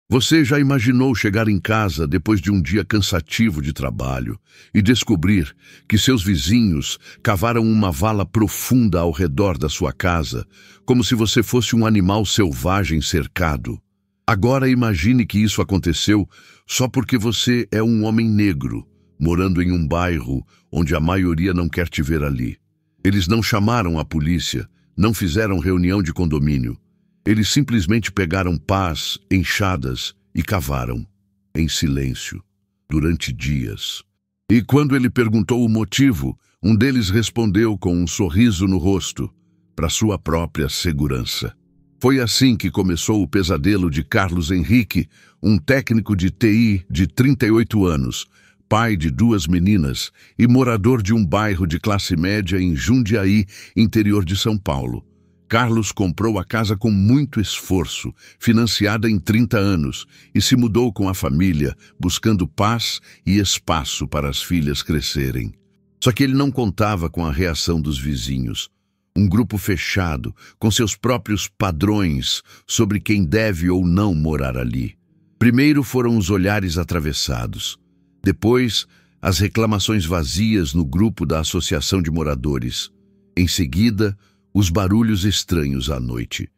Você já imaginou chegar em casa depois de um dia cansativo de trabalho e descobrir que seus vizinhos cavaram uma vala profunda ao redor da sua casa, como se você fosse um animal selvagem cercado? Agora imagine que isso aconteceu só porque você é um homem negro, morando em um bairro onde a maioria não quer te ver ali. Eles não chamaram a polícia, não fizeram reunião de condomínio. Eles simplesmente pegaram pás, enxadas e cavaram, em silêncio, durante dias. E quando ele perguntou o motivo, um deles respondeu com um sorriso no rosto, para sua própria segurança. Foi assim que começou o pesadelo de Carlos Henrique, um técnico de TI de 38 anos, pai de 2 meninas e morador de um bairro de classe média em Jundiaí, interior de São Paulo. Carlos comprou a casa com muito esforço, financiada em 30 anos, e se mudou com a família, buscando paz e espaço para as filhas crescerem. Só que ele não contava com a reação dos vizinhos. Um grupo fechado, com seus próprios padrões sobre quem deve ou não morar ali. Primeiro foram os olhares atravessados. Depois, as reclamações vazias no grupo da Associação de Moradores. Em seguida, os barulhos estranhos à noite.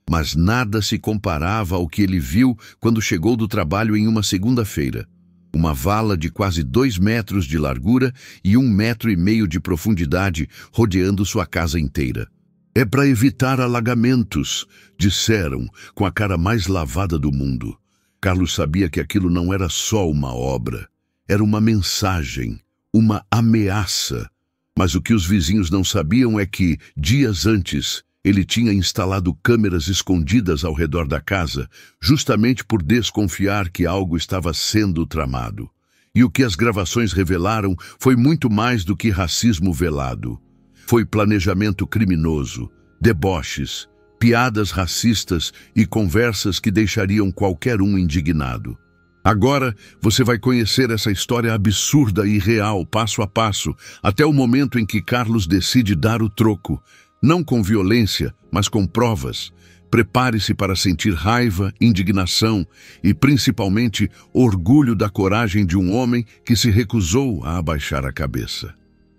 Mas nada se comparava ao que ele viu quando chegou do trabalho em uma segunda-feira. Uma vala de quase 2 metros de largura e 1,5 metros de profundidade rodeando sua casa inteira. É para evitar alagamentos, disseram, com a cara mais lavada do mundo. Carlos sabia que aquilo não era só uma obra. Era uma mensagem, uma ameaça. Mas o que os vizinhos não sabiam é que, dias antes, ele tinha instalado câmeras escondidas ao redor da casa, justamente por desconfiar que algo estava sendo tramado. E o que as gravações revelaram foi muito mais do que racismo velado. Foi planejamento criminoso, deboches, piadas racistas e conversas que deixariam qualquer um indignado. Agora você vai conhecer essa história absurda e real, passo a passo, até o momento em que Carlos decide dar o troco, não com violência, mas com provas. Prepare-se para sentir raiva, indignação e, principalmente, orgulho da coragem de um homem que se recusou a abaixar a cabeça.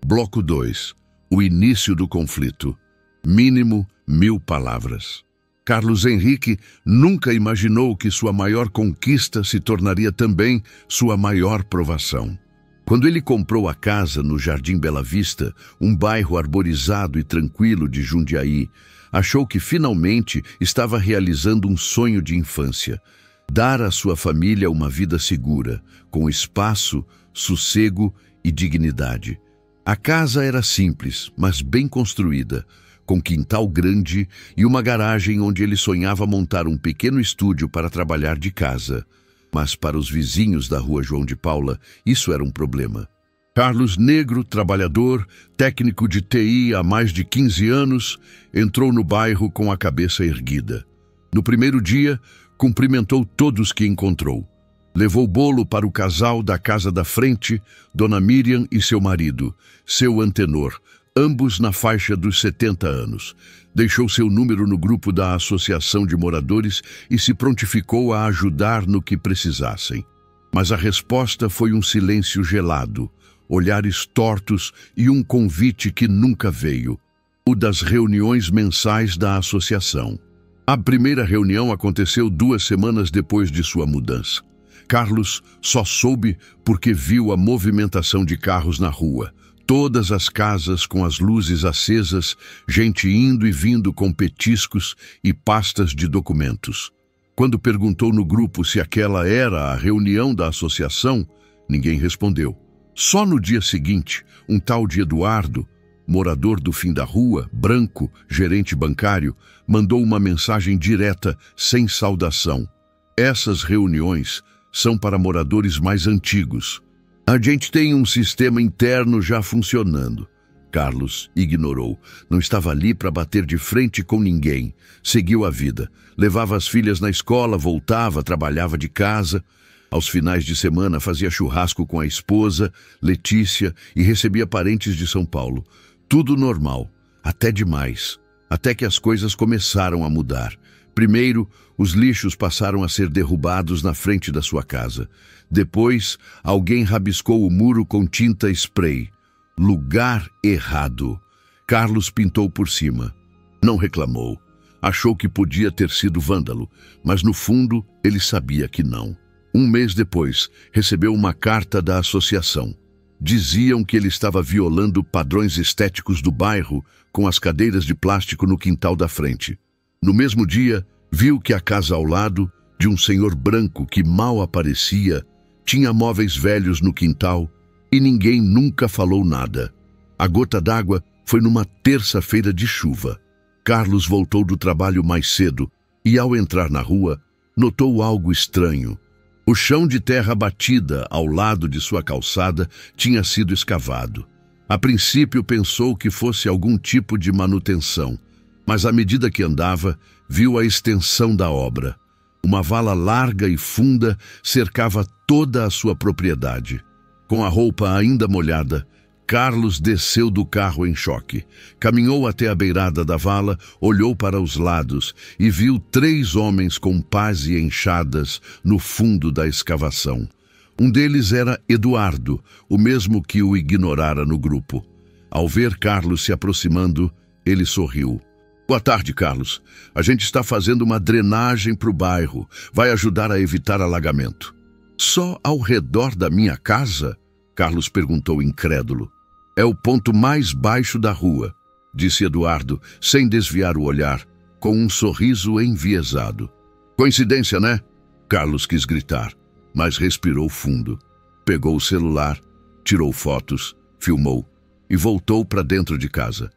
Bloco 2. O início do conflito. Mínimo 1000 palavras. Carlos Henrique nunca imaginou que sua maior conquista se tornaria também sua maior provação. Quando ele comprou a casa no Jardim Bela Vista, um bairro arborizado e tranquilo de Jundiaí, achou que finalmente estava realizando um sonho de infância: dar à sua família uma vida segura, com espaço, sossego e dignidade. A casa era simples, mas bem construída, com quintal grande e uma garagem onde ele sonhava montar um pequeno estúdio para trabalhar de casa. Mas para os vizinhos da rua João de Paula, isso era um problema. Carlos, negro, trabalhador, técnico de TI há mais de 15 anos, entrou no bairro com a cabeça erguida. No primeiro dia, cumprimentou todos que encontrou. Levou bolo para o casal da casa da frente, Dona Miriam e seu marido, seu Antenor, ambos na faixa dos 70 anos. Deixou seu número no grupo da Associação de Moradores e se prontificou a ajudar no que precisassem. Mas a resposta foi um silêncio gelado, olhares tortos e um convite que nunca veio: o das reuniões mensais da associação. A primeira reunião aconteceu 2 semanas depois de sua mudança. Carlos só soube porque viu a movimentação de carros na rua. Todas as casas com as luzes acesas, gente indo e vindo com petiscos e pastas de documentos. Quando perguntou no grupo se aquela era a reunião da associação, ninguém respondeu. Só no dia seguinte, um tal de Eduardo, morador do fim da rua, branco, gerente bancário, mandou uma mensagem direta, sem saudação: essas reuniões são para moradores mais antigos. A gente tem um sistema interno já funcionando. Carlos ignorou. Não estava ali para bater de frente com ninguém. Seguiu a vida. Levava as filhas na escola, voltava, trabalhava de casa. Aos finais de semana fazia churrasco com a esposa, Letícia, e recebia parentes de São Paulo. Tudo normal, até demais. Até que as coisas começaram a mudar. Primeiro, os lixos passaram a ser derrubados na frente da sua casa. Depois, alguém rabiscou o muro com tinta spray. Lugar errado. Carlos pintou por cima. Não reclamou. Achou que podia ter sido vândalo, mas no fundo ele sabia que não. Um mês depois, recebeu uma carta da associação. Diziam que ele estava violando padrões estéticos do bairro com as cadeiras de plástico no quintal da frente. No mesmo dia, viu que a casa ao lado, de um senhor branco que mal aparecia, tinha móveis velhos no quintal e ninguém nunca falou nada. A gota d'água foi numa terça-feira de chuva. Carlos voltou do trabalho mais cedo e, ao entrar na rua, notou algo estranho. O chão de terra batida ao lado de sua calçada tinha sido escavado. A princípio pensou que fosse algum tipo de manutenção, mas à medida que andava, viu a extensão da obra. Uma vala larga e funda cercava toda a sua propriedade. Com a roupa ainda molhada, Carlos desceu do carro em choque. Caminhou até a beirada da vala, olhou para os lados e viu 3 homens com pás e enxadas no fundo da escavação. Um deles era Eduardo, o mesmo que o ignorara no grupo. Ao ver Carlos se aproximando, ele sorriu. Boa tarde, Carlos. A gente está fazendo uma drenagem para o bairro. Vai ajudar a evitar alagamento. Só ao redor da minha casa? Carlos perguntou incrédulo. É o ponto mais baixo da rua, disse Eduardo, sem desviar o olhar, com um sorriso enviesado. Coincidência, né? Carlos quis gritar, mas respirou fundo. Pegou o celular, tirou fotos, filmou e voltou para dentro de casa.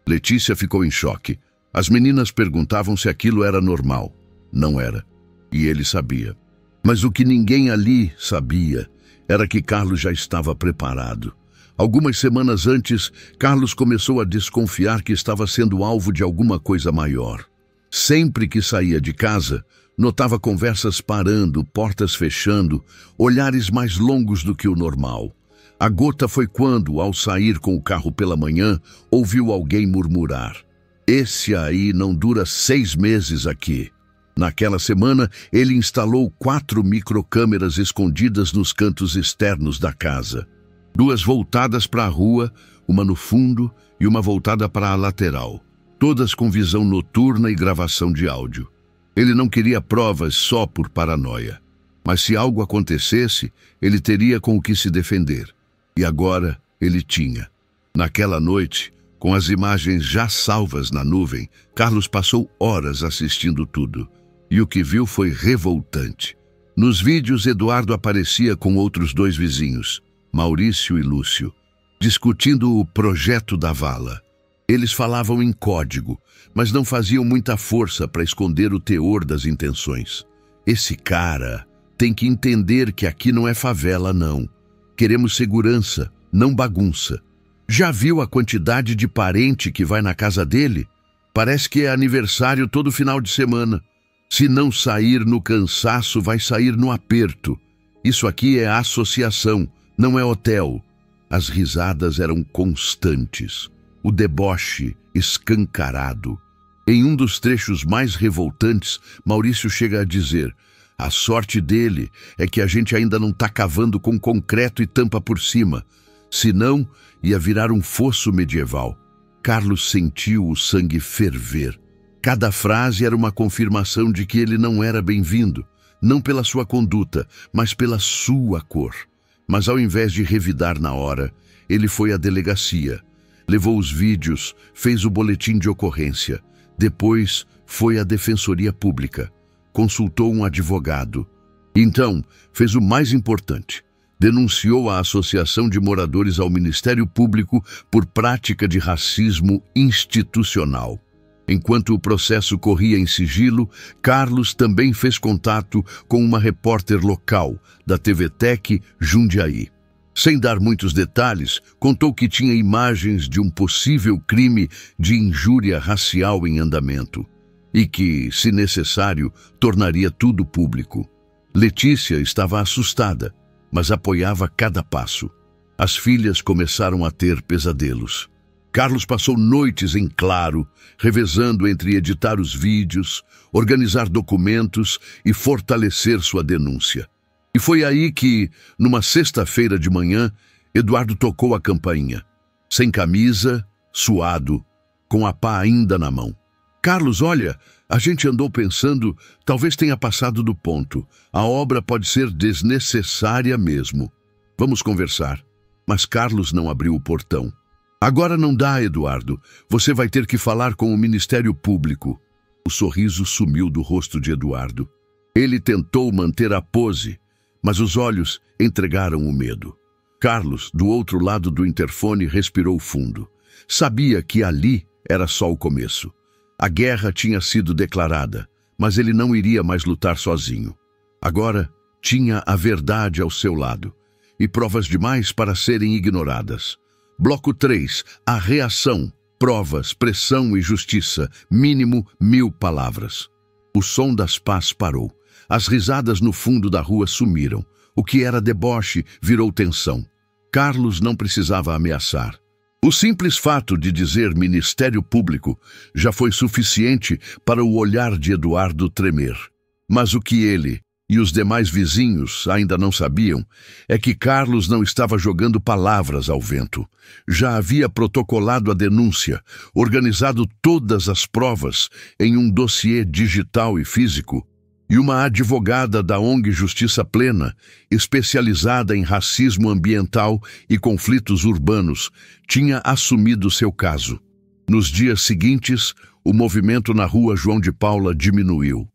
Letícia ficou em choque. As meninas perguntavam se aquilo era normal. Não era. E ele sabia. Mas o que ninguém ali sabia era que Carlos já estava preparado. Algumas semanas antes, Carlos começou a desconfiar que estava sendo alvo de alguma coisa maior. Sempre que saía de casa, notava conversas parando, portas fechando, olhares mais longos do que o normal. A gota foi quando, ao sair com o carro pela manhã, ouviu alguém murmurar: "Esse aí não dura 6 meses aqui." Naquela semana, ele instalou 4 microcâmeras escondidas nos cantos externos da casa. 2 voltadas para a rua, uma no fundo e uma voltada para a lateral, todas com visão noturna e gravação de áudio. Ele não queria provas só por paranoia, mas se algo acontecesse, ele teria com o que se defender. E agora ele tinha. Naquela noite, com as imagens já salvas na nuvem, Carlos passou horas assistindo tudo. E o que viu foi revoltante. Nos vídeos, Eduardo aparecia com outros 2 vizinhos, Maurício e Lúcio, discutindo o projeto da vala. Eles falavam em código, mas não faziam muita força para esconder o teor das intenções. Esse cara tem que entender que aqui não é favela, não. Queremos segurança, não bagunça. Já viu a quantidade de parente que vai na casa dele? Parece que é aniversário todo final de semana. Se não sair no cansaço, vai sair no aperto. Isso aqui é associação, não é hotel. As risadas eram constantes. O deboche escancarado. Em um dos trechos mais revoltantes, Maurício chega a dizer: "A sorte dele é que a gente ainda não está cavando com concreto e tampa por cima. Senão, ia virar um fosso medieval." Carlos sentiu o sangue ferver. Cada frase era uma confirmação de que ele não era bem-vindo, não pela sua conduta, mas pela sua cor. Mas ao invés de revidar na hora, ele foi à delegacia, levou os vídeos, fez o boletim de ocorrência. Depois foi à Defensoria Pública, consultou um advogado. Então, fez o mais importante: denunciou a Associação de Moradores ao Ministério Público por prática de racismo institucional. Enquanto o processo corria em sigilo, Carlos também fez contato com uma repórter local da TVTEC Jundiaí. Sem dar muitos detalhes, contou que tinha imagens de um possível crime de injúria racial em andamento e que, se necessário, tornaria tudo público. Letícia estava assustada, mas apoiava cada passo. As filhas começaram a ter pesadelos. Carlos passou noites em claro, revezando entre editar os vídeos, organizar documentos e fortalecer sua denúncia. E foi aí que, numa sexta-feira de manhã, Eduardo tocou a campainha, sem camisa, suado, com a pá ainda na mão. Carlos, olha, a gente andou pensando, talvez tenha passado do ponto. A obra pode ser desnecessária mesmo. Vamos conversar. Mas Carlos não abriu o portão. Agora não dá, Eduardo. Você vai ter que falar com o Ministério Público. O sorriso sumiu do rosto de Eduardo. Ele tentou manter a pose, mas os olhos entregaram o medo. Carlos, do outro lado do interfone, respirou fundo. Sabia que ali era só o começo. A guerra tinha sido declarada, mas ele não iria mais lutar sozinho. Agora tinha a verdade ao seu lado, e provas demais para serem ignoradas. Bloco 3. A reação. Provas, pressão e justiça. Mínimo 1000 palavras. O som das pás parou. As risadas no fundo da rua sumiram. O que era deboche virou tensão. Carlos não precisava ameaçar. O simples fato de dizer Ministério Público já foi suficiente para o olhar de Eduardo tremer. Mas o que ele e os demais vizinhos ainda não sabiam é que Carlos não estava jogando palavras ao vento. Já havia protocolado a denúncia, organizado todas as provas em um dossiê digital e físico, e uma advogada da ONG Justiça Plena, especializada em racismo ambiental e conflitos urbanos, tinha assumido seu caso. Nos dias seguintes, o movimento na rua João de Paula diminuiu.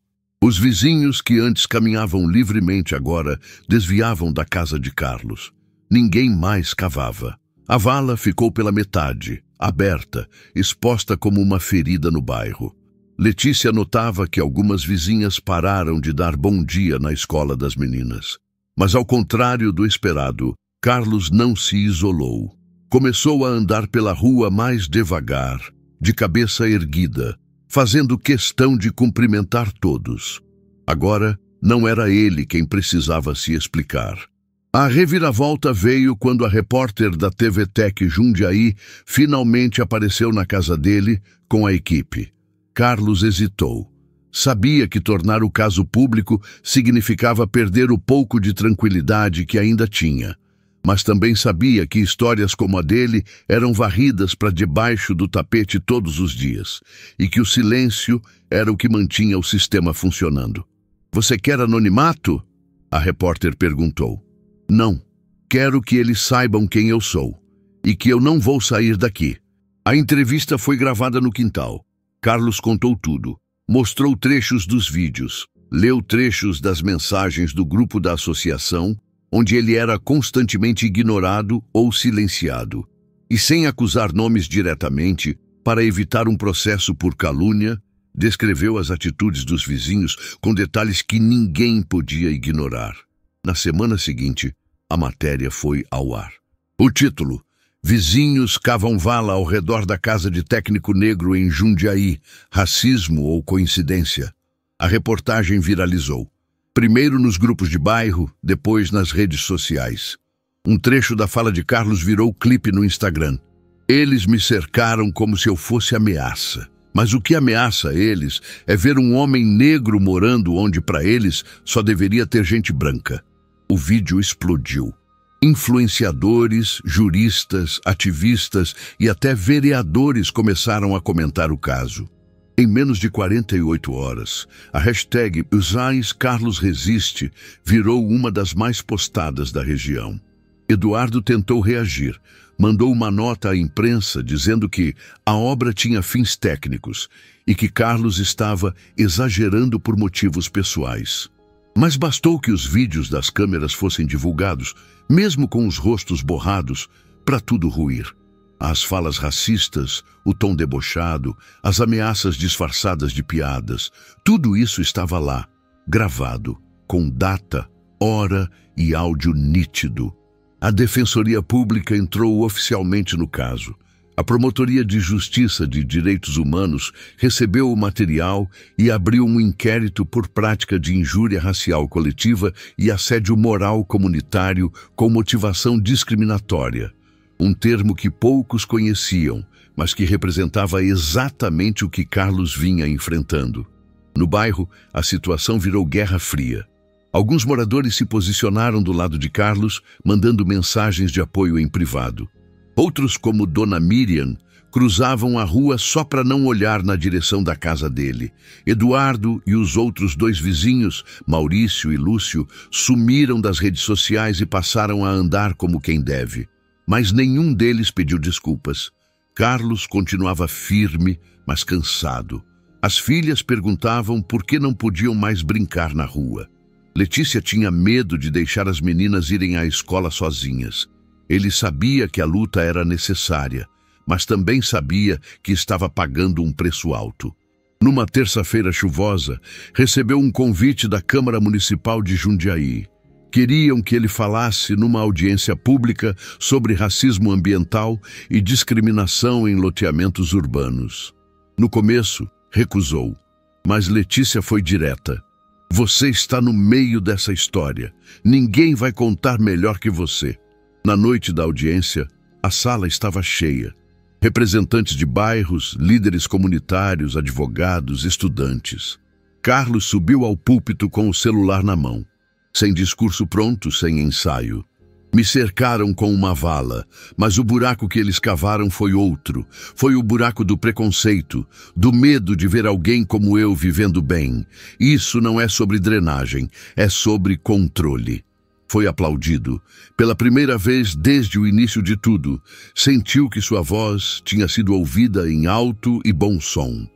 Os vizinhos que antes caminhavam livremente agora desviavam da casa de Carlos. Ninguém mais cavava. A vala ficou pela metade, aberta, exposta como uma ferida no bairro. Letícia notava que algumas vizinhas pararam de dar bom dia na escola das meninas. Mas, ao contrário do esperado, Carlos não se isolou. Começou a andar pela rua mais devagar, de cabeça erguida, fazendo questão de cumprimentar todos. Agora, não era ele quem precisava se explicar. A reviravolta veio quando a repórter da TVTEC Jundiaí finalmente apareceu na casa dele com a equipe. Carlos hesitou. Sabia que tornar o caso público significava perder o pouco de tranquilidade que ainda tinha. Mas também sabia que histórias como a dele eram varridas para debaixo do tapete todos os dias, e que o silêncio era o que mantinha o sistema funcionando. "Você quer anonimato?" a repórter perguntou. "Não. Quero que eles saibam quem eu sou, e que eu não vou sair daqui." A entrevista foi gravada no quintal. Carlos contou tudo, mostrou trechos dos vídeos, leu trechos das mensagens do grupo da associação, onde ele era constantemente ignorado ou silenciado, e sem acusar nomes diretamente, para evitar um processo por calúnia, descreveu as atitudes dos vizinhos com detalhes que ninguém podia ignorar. Na semana seguinte, a matéria foi ao ar. O título: Vizinhos cavam vala ao redor da casa de técnico negro em Jundiaí. Racismo ou coincidência? A reportagem viralizou. Primeiro nos grupos de bairro, depois nas redes sociais. Um trecho da fala de Carlos virou clipe no Instagram. "Eles me cercaram como se eu fosse ameaça. Mas o que ameaça eles é ver um homem negro morando onde para eles só deveria ter gente branca." O vídeo explodiu. Influenciadores, juristas, ativistas e até vereadores começaram a comentar o caso. Em menos de 48 horas, a hashtag #UsAisCarlosResiste virou uma das mais postadas da região. Eduardo tentou reagir, mandou uma nota à imprensa dizendo que a obra tinha fins técnicos e que Carlos estava exagerando por motivos pessoais. Mas bastou que os vídeos das câmeras fossem divulgados, mesmo com os rostos borrados, para tudo ruir. As falas racistas, o tom debochado, as ameaças disfarçadas de piadas, tudo isso estava lá, gravado, com data, hora e áudio nítido. A Defensoria Pública entrou oficialmente no caso. A Promotoria de Justiça de Direitos Humanos recebeu o material e abriu um inquérito por prática de injúria racial coletiva e assédio moral comunitário com motivação discriminatória. um termo que poucos conheciam, mas que representava exatamente o que Carlos vinha enfrentando. No bairro, a situação virou guerra fria. Alguns moradores se posicionaram do lado de Carlos, mandando mensagens de apoio em privado. Outros, como Dona Miriam, cruzavam a rua só para não olhar na direção da casa dele. Eduardo e os outros 2 vizinhos, Maurício e Lúcio, sumiram das redes sociais e passaram a andar como quem deve. Mas nenhum deles pediu desculpas. Carlos continuava firme, mas cansado. As filhas perguntavam por que não podiam mais brincar na rua. Letícia tinha medo de deixar as meninas irem à escola sozinhas. Ele sabia que a luta era necessária, mas também sabia que estava pagando um preço alto. Numa terça-feira chuvosa, recebeu um convite da Câmara Municipal de Jundiaí. Queriam que ele falasse numa audiência pública sobre racismo ambiental e discriminação em loteamentos urbanos. No começo, recusou, mas Letícia foi direta. Você está no meio dessa história. Ninguém vai contar melhor que você. Na noite da audiência, a sala estava cheia. Representantes de bairros, líderes comunitários, advogados, estudantes. Carlos subiu ao púlpito com o celular na mão. Sem discurso pronto, sem ensaio. Me cercaram com uma vala, mas o buraco que eles cavaram foi outro. Foi o buraco do preconceito, do medo de ver alguém como eu vivendo bem. Isso não é sobre drenagem, é sobre controle. Foi aplaudido. Pela primeira vez desde o início de tudo, sentiu que sua voz tinha sido ouvida em alto e bom som.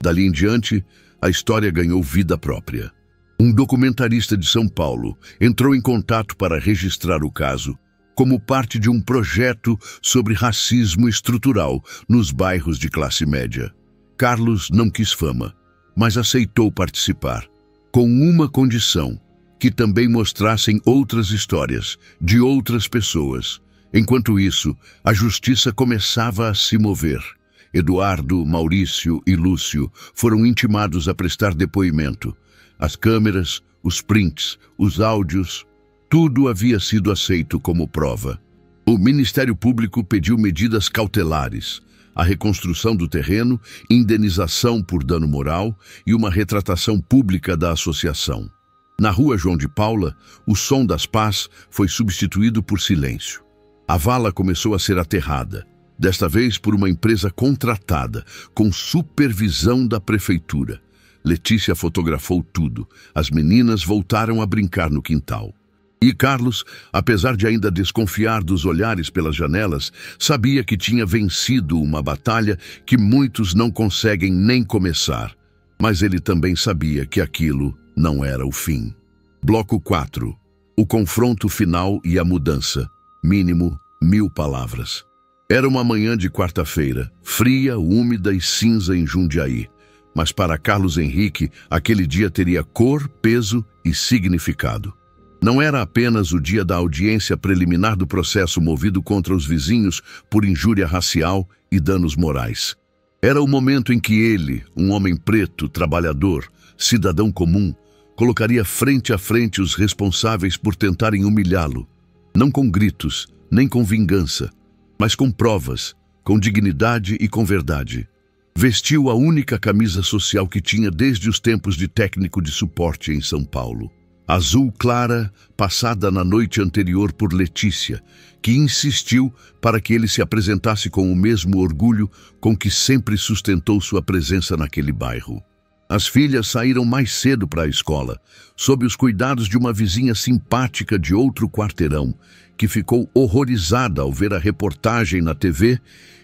Dali em diante, a história ganhou vida própria. Um documentarista de São Paulo entrou em contato para registrar o caso, como parte de um projeto sobre racismo estrutural nos bairros de classe média. Carlos não quis fama, mas aceitou participar, com uma condição: que também mostrassem outras histórias, de outras pessoas. Enquanto isso, a justiça começava a se mover. Eduardo, Maurício e Lúcio foram intimados a prestar depoimento. As câmeras, os prints, os áudios, tudo havia sido aceito como prova. O Ministério Público pediu medidas cautelares, a reconstrução do terreno, indenização por dano moral e uma retratação pública da associação. Na rua João de Paula, o som das pás foi substituído por silêncio. A vala começou a ser aterrada, desta vez por uma empresa contratada, com supervisão da prefeitura. Letícia fotografou tudo. As meninas voltaram a brincar no quintal. E Carlos, apesar de ainda desconfiar dos olhares pelas janelas, sabia que tinha vencido uma batalha que muitos não conseguem nem começar. Mas ele também sabia que aquilo não era o fim. Bloco 4. O confronto final e a mudança. Mínimo 1000 palavras. Era uma manhã de quarta-feira, fria, úmida e cinza em Jundiaí. Mas para Carlos Henrique, aquele dia teria cor, peso e significado. Não era apenas o dia da audiência preliminar do processo movido contra os vizinhos por injúria racial e danos morais. Era o momento em que ele, um homem preto, trabalhador, cidadão comum, colocaria frente a frente os responsáveis por tentarem humilhá-lo, não com gritos, nem com vingança, mas com provas, com dignidade e com verdade. Vestiu a única camisa social que tinha desde os tempos de técnico de suporte em São Paulo. Azul clara, passada na noite anterior por Letícia, que insistiu para que ele se apresentasse com o mesmo orgulho com que sempre sustentou sua presença naquele bairro. As filhas saíram mais cedo para a escola, sob os cuidados de uma vizinha simpática de outro quarteirão, que ficou horrorizada ao ver a reportagem na TV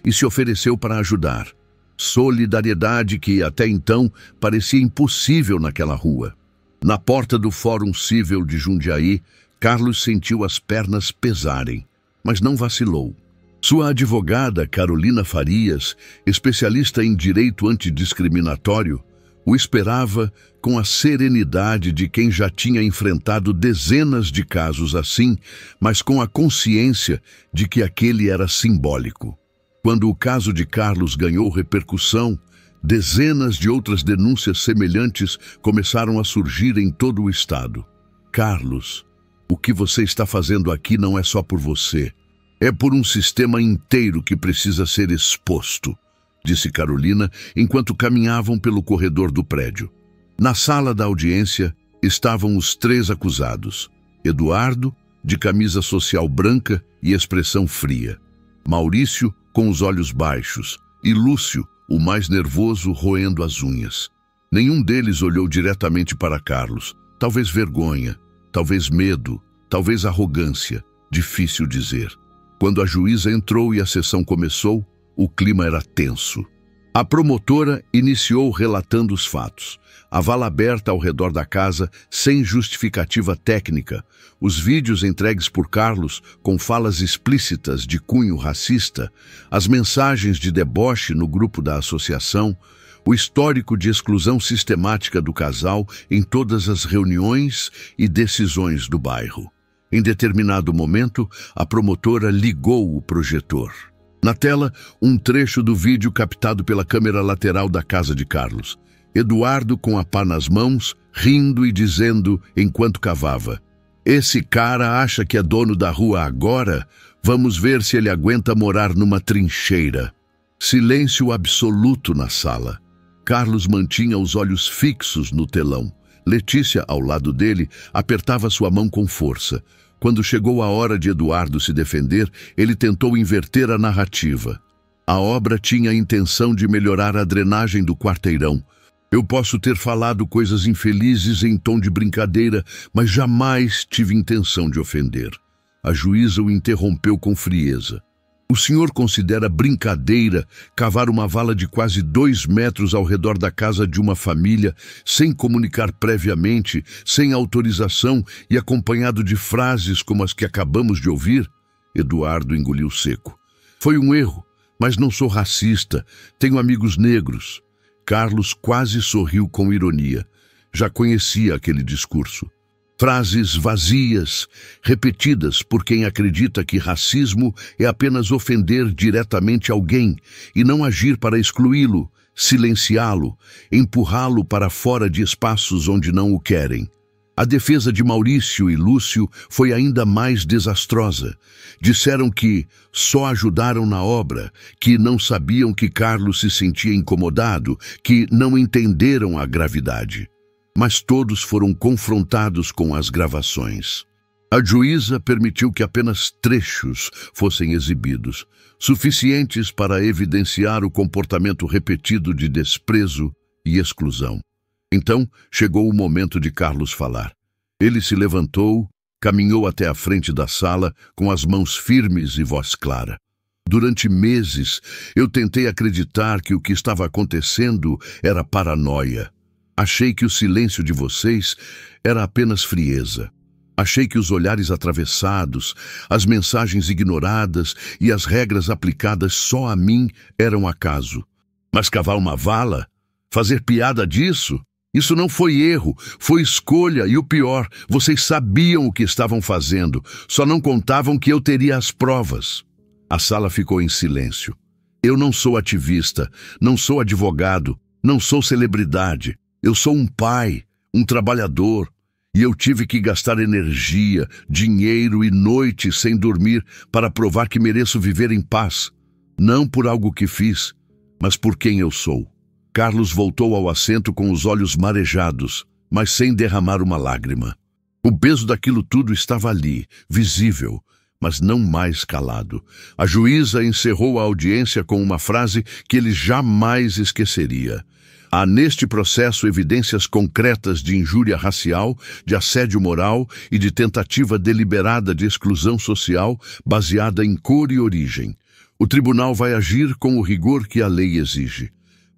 e se ofereceu para ajudar. Solidariedade que, até então, parecia impossível naquela rua. Na porta do Fórum Cível de Jundiaí, Carlos sentiu as pernas pesarem, mas não vacilou. Sua advogada, Carolina Farias, especialista em direito antidiscriminatório, o esperava com a serenidade de quem já tinha enfrentado dezenas de casos assim, mas com a consciência de que aquele era simbólico. Quando o caso de Carlos ganhou repercussão, dezenas de outras denúncias semelhantes começaram a surgir em todo o estado. Carlos, o que você está fazendo aqui não é só por você. É por um sistema inteiro que precisa ser exposto, disse Carolina enquanto caminhavam pelo corredor do prédio. Na sala da audiência estavam os 3 acusados: Eduardo, de camisa social branca e expressão fria; Maurício, com os olhos baixos; e Lúcio, o mais nervoso, roendo as unhas. Nenhum deles olhou diretamente para Carlos. Talvez vergonha, talvez medo, talvez arrogância, difícil dizer. Quando a juíza entrou e a sessão começou, o clima era tenso. A promotora iniciou relatando os fatos. A vala aberta ao redor da casa, sem justificativa técnica, os vídeos entregues por Carlos com falas explícitas de cunho racista, as mensagens de deboche no grupo da associação, o histórico de exclusão sistemática do casal em todas as reuniões e decisões do bairro. Em determinado momento, a promotora ligou o projetor. Na tela, um trecho do vídeo captado pela câmera lateral da casa de Carlos. Eduardo com a pá nas mãos, rindo e dizendo enquanto cavava: "Esse cara acha que é dono da rua agora? Vamos ver se ele aguenta morar numa trincheira." Silêncio absoluto na sala. Carlos mantinha os olhos fixos no telão. Letícia, ao lado dele, apertava sua mão com força. Quando chegou a hora de Eduardo se defender, ele tentou inverter a narrativa. A obra tinha a intenção de melhorar a drenagem do quarteirão. "Eu posso ter falado coisas infelizes em tom de brincadeira, mas jamais tive intenção de ofender." A juíza o interrompeu com frieza. "O senhor considera brincadeira cavar uma vala de quase 2 metros ao redor da casa de uma família, sem comunicar previamente, sem autorização e acompanhado de frases como as que acabamos de ouvir?" Eduardo engoliu seco. "Foi um erro, mas não sou racista. Tenho amigos negros." Carlos quase sorriu com ironia. Já conhecia aquele discurso. Frases vazias, repetidas por quem acredita que racismo é apenas ofender diretamente alguém e não agir para excluí-lo, silenciá-lo, empurrá-lo para fora de espaços onde não o querem. A defesa de Maurício e Lúcio foi ainda mais desastrosa. Disseram que só ajudaram na obra, que não sabiam que Carlos se sentia incomodado, que não entenderam a gravidade. Mas todos foram confrontados com as gravações. A juíza permitiu que apenas trechos fossem exibidos, suficientes para evidenciar o comportamento repetido de desprezo e exclusão. Então, chegou o momento de Carlos falar. Ele se levantou, caminhou até a frente da sala, com as mãos firmes e voz clara. "Durante meses, eu tentei acreditar que o que estava acontecendo era paranoia. Achei que o silêncio de vocês era apenas frieza. Achei que os olhares atravessados, as mensagens ignoradas e as regras aplicadas só a mim eram acaso. Mas cavar uma vala? Fazer piada disso? Isso não foi erro, foi escolha e o pior, vocês sabiam o que estavam fazendo, só não contavam que eu teria as provas." A sala ficou em silêncio. "Eu não sou ativista, não sou advogado, não sou celebridade. Eu sou um pai, um trabalhador, e eu tive que gastar energia, dinheiro e noites sem dormir para provar que mereço viver em paz. Não por algo que fiz, mas por quem eu sou." Carlos voltou ao assento com os olhos marejados, mas sem derramar uma lágrima. O peso daquilo tudo estava ali, visível, mas não mais calado. A juíza encerrou a audiência com uma frase que ele jamais esqueceria. "Há neste processo evidências concretas de injúria racial, de assédio moral e de tentativa deliberada de exclusão social baseada em cor e origem. O tribunal vai agir com o rigor que a lei exige.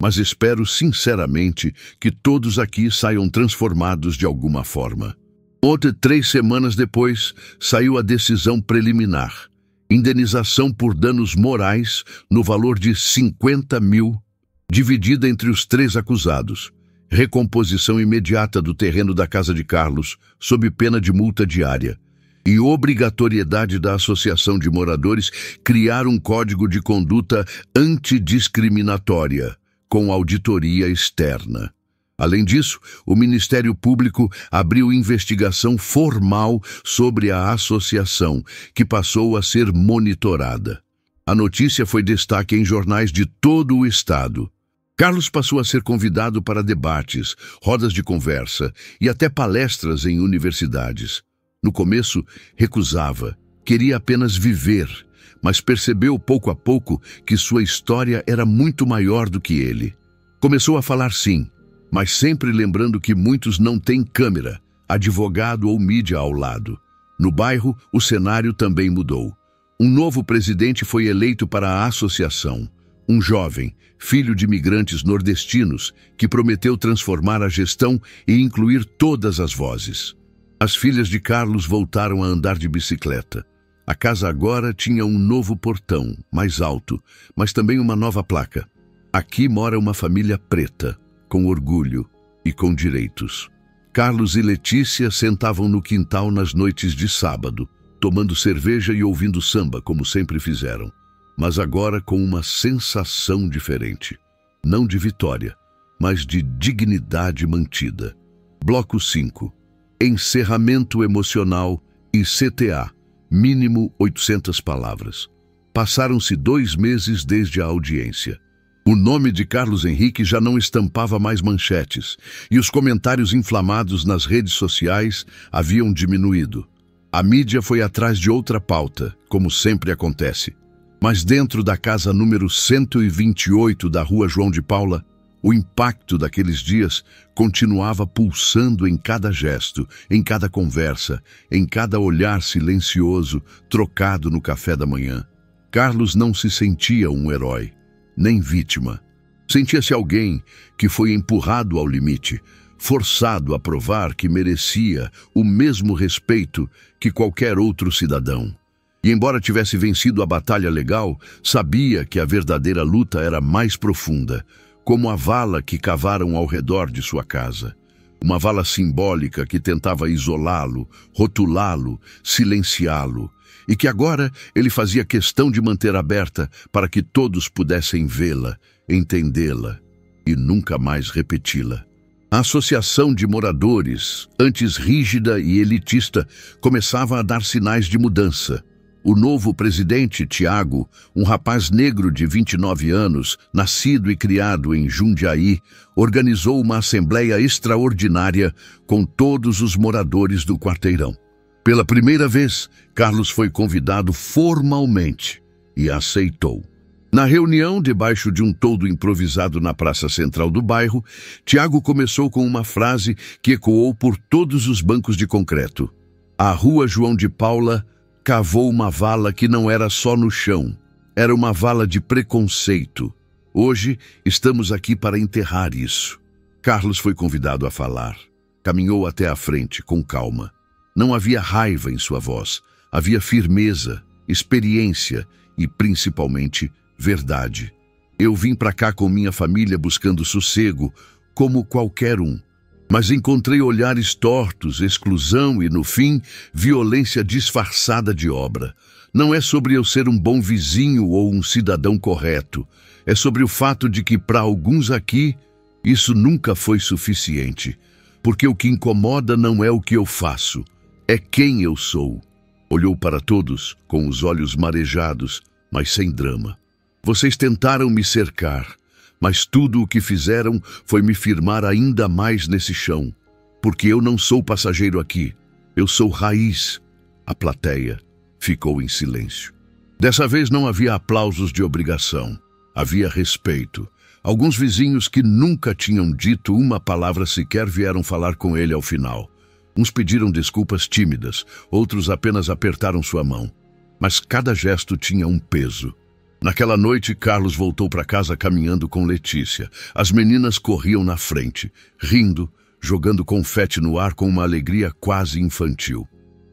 Mas espero sinceramente que todos aqui saiam transformados de alguma forma." Ontem, 3 semanas depois, saiu a decisão preliminar. Indenização por danos morais no valor de 50 mil, dividida entre os 3 acusados. Recomposição imediata do terreno da casa de Carlos, sob pena de multa diária. E obrigatoriedade da Associação de Moradores criar um código de conduta antidiscriminatória, com auditoria externa. Além disso, o Ministério Público abriu investigação formal sobre a associação, que passou a ser monitorada. A notícia foi destaque em jornais de todo o estado. Carlos passou a ser convidado para debates, rodas de conversa e até palestras em universidades. No começo, recusava, queria apenas viver, mas percebeu pouco a pouco que sua história era muito maior do que ele. Começou a falar sim, mas sempre lembrando que muitos não têm câmera, advogado ou mídia ao lado. No bairro, o cenário também mudou. Um novo presidente foi eleito para a associação. Um jovem, filho de imigrantes nordestinos, que prometeu transformar a gestão e incluir todas as vozes. As filhas de Carlos voltaram a andar de bicicleta. A casa agora tinha um novo portão, mais alto, mas também uma nova placa. Aqui mora uma família preta, com orgulho e com direitos. Carlos e Letícia sentavam no quintal nas noites de sábado, tomando cerveja e ouvindo samba, como sempre fizeram, mas agora com uma sensação diferente. Não de vitória, mas de dignidade mantida. Bloco 5. Encerramento emocional e CTA, mínimo 800 palavras. Passaram-se 2 meses desde a audiência. O nome de Carlos Henrique já não estampava mais manchetes, e os comentários inflamados nas redes sociais haviam diminuído. A mídia foi atrás de outra pauta, como sempre acontece. Mas dentro da casa número 128 da Rua João de Paula, o impacto daqueles dias continuava pulsando em cada gesto, em cada conversa, em cada olhar silencioso trocado no café da manhã. Carlos não se sentia um herói, nem vítima. Sentia-se alguém que foi empurrado ao limite, forçado a provar que merecia o mesmo respeito que qualquer outro cidadão. E embora tivesse vencido a batalha legal, sabia que a verdadeira luta era mais profunda, como a vala que cavaram ao redor de sua casa. Uma vala simbólica que tentava isolá-lo, rotulá-lo, silenciá-lo, e que agora ele fazia questão de manter aberta para que todos pudessem vê-la, entendê-la e nunca mais repeti-la. A associação de moradores, antes rígida e elitista, começava a dar sinais de mudança. O novo presidente, Tiago, um rapaz negro de 29 anos, nascido e criado em Jundiaí, organizou uma assembleia extraordinária com todos os moradores do quarteirão. Pela primeira vez, Carlos foi convidado formalmente e aceitou. Na reunião, debaixo de um toldo improvisado na praça central do bairro, Tiago começou com uma frase que ecoou por todos os bancos de concreto. A Rua João de Paula cavou uma vala que não era só no chão, era uma vala de preconceito. Hoje, estamos aqui para enterrar isso. Carlos foi convidado a falar. Caminhou até a frente, com calma. Não havia raiva em sua voz, havia firmeza, experiência e, principalmente, verdade. Eu vim para cá com minha família buscando sossego, como qualquer um. Mas encontrei olhares tortos, exclusão e, no fim, violência disfarçada de obra. Não é sobre eu ser um bom vizinho ou um cidadão correto. É sobre o fato de que, para alguns aqui, isso nunca foi suficiente. Porque o que incomoda não é o que eu faço, é quem eu sou. Olhou para todos, com os olhos marejados, mas sem drama. Vocês tentaram me cercar, mas tudo o que fizeram foi me firmar ainda mais nesse chão. Porque eu não sou passageiro aqui, eu sou raiz. A plateia ficou em silêncio. Dessa vez não havia aplausos de obrigação, havia respeito. Alguns vizinhos que nunca tinham dito uma palavra sequer vieram falar com ele ao final. Uns pediram desculpas tímidas, outros apenas apertaram sua mão. Mas cada gesto tinha um peso. Naquela noite, Carlos voltou para casa caminhando com Letícia. As meninas corriam na frente, rindo, jogando confete no ar com uma alegria quase infantil.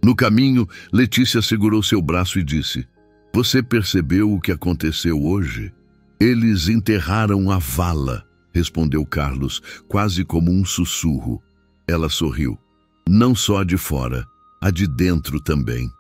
No caminho, Letícia segurou seu braço e disse: "Você percebeu o que aconteceu hoje?" "Eles enterraram a vala", respondeu Carlos, quase como um sussurro. Ela sorriu. "Não só a de fora, a de dentro também."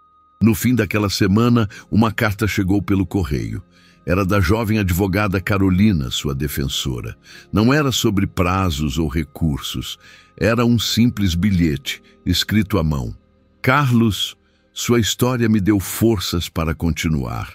No fim daquela semana, uma carta chegou pelo correio. era da jovem advogada Carolina, sua defensora. Não era sobre prazos ou recursos. Era um simples bilhete, escrito à mão. Carlos, sua história me deu forças para continuar.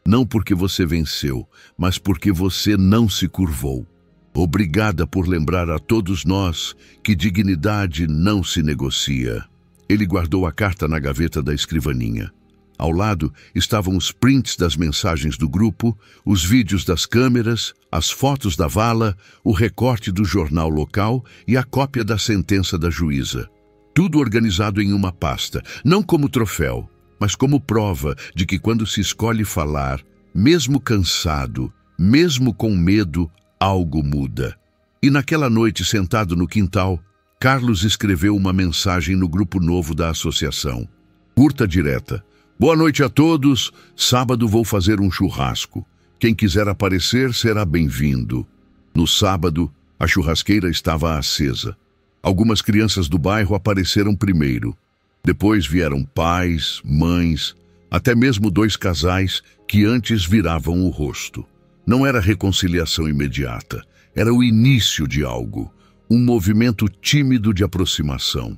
Não porque você venceu, mas porque você não se curvou. Obrigada por lembrar a todos nós que dignidade não se negocia. Ele guardou a carta na gaveta da escrivaninha. Ao lado estavam os prints das mensagens do grupo, os vídeos das câmeras, as fotos da vala, o recorte do jornal local e a cópia da sentença da juíza. Tudo organizado em uma pasta, não como troféu, mas como prova de que quando se escolhe falar, mesmo cansado, mesmo com medo, algo muda. E naquela noite, sentado no quintal, Carlos escreveu uma mensagem no grupo novo da associação. Curta, direta. Boa noite a todos. Sábado vou fazer um churrasco. Quem quiser aparecer será bem-vindo. No sábado, a churrasqueira estava acesa. Algumas crianças do bairro apareceram primeiro. Depois vieram pais, mães, até mesmo 2 casais que antes viravam o rosto. Não era reconciliação imediata. Era o início de algo. Um movimento tímido de aproximação.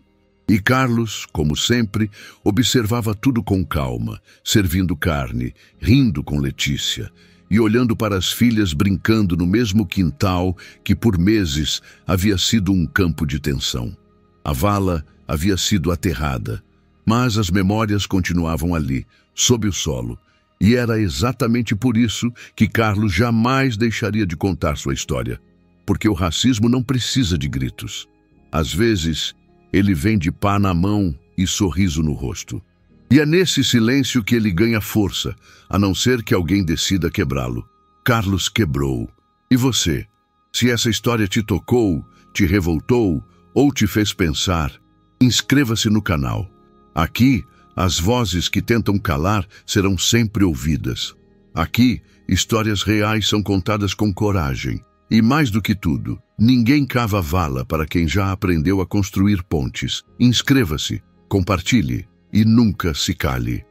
E Carlos, como sempre, observava tudo com calma, servindo carne, rindo com Letícia e olhando para as filhas brincando no mesmo quintal que por meses havia sido um campo de tensão. A vala havia sido aterrada, mas as memórias continuavam ali, sob o solo, e era exatamente por isso que Carlos jamais deixaria de contar sua história, porque o racismo não precisa de gritos. Às vezes, ele vem de pá na mão e sorriso no rosto. E é nesse silêncio que ele ganha força, a não ser que alguém decida quebrá-lo. Carlos quebrou. E você? Se essa história te tocou, te revoltou ou te fez pensar, inscreva-se no canal. Aqui, as vozes que tentam calar serão sempre ouvidas. Aqui, histórias reais são contadas com coragem. E mais do que tudo, ninguém cava vala para quem já aprendeu a construir pontes. Inscreva-se, compartilhe e nunca se cale.